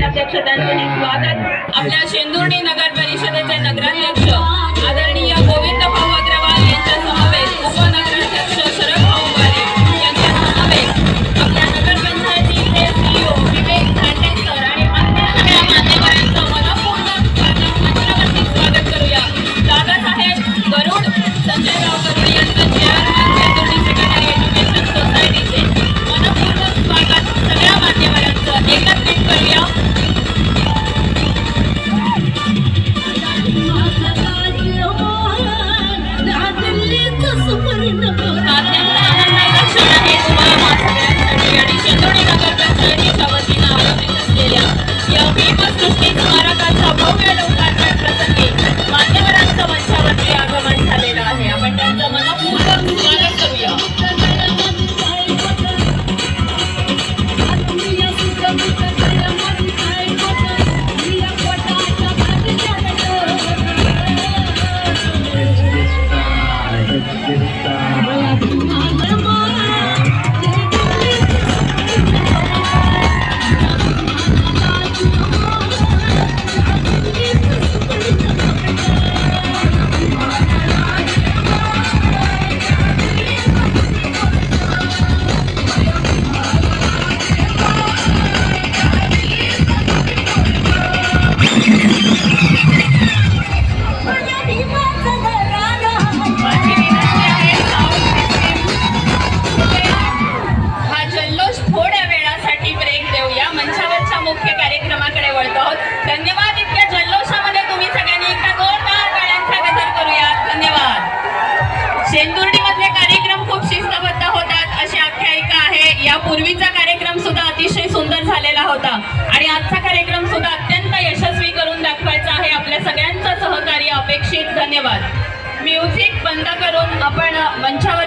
अध्यक्ष त्यांचे स्वागत। आपल्या शेंदुर्णी नगर परिषदेचे नगराध्यक्ष आदरणीय गोविंद भाऊ अग्रवाल यांच्या समवेत उपनगराध्यक्ष शरद भाऊ वारे यांच्या समवेत आपल्या नगरपंचायतीचे सीईओ विवेक धांडे सर आणि अन्य सगळ्या मान्यवरांचं मनपूर्वक स्वागत करूया। दादासाहेब गरुड, संजयराव गरुड यांचं चेअरमन शेंदुर्णी सेकंडरी एज्युकेशन सोसायटीचे मनपूर्वक स्वागत सगळ्या मान्यवरांचं एकत्रित करूया। धन्यवाद। इतक्या जल्लोषामध्ये तुम्ही सगळ्यांनी एकदा जोरदार टाळ्यांचा गजर करूया। धन्यवाद। शेंदुर्णीमधले कार्यक्रम खूप शिस्तबद्ध होतात अशी आख्यायिका आहे। यापूर्वीचा कार्यक्रम सुद्धा अतिशय सुंदर झालेला होता आणि आजचा कार्यक्रम सुद्धा अत्यंत यशस्वी करून दाखवायचा आहे। आपल्या सगळ्यांचं सहकार्य अपेक्षित। धन्यवाद। म्युझिक बंद करून आपण मंचावर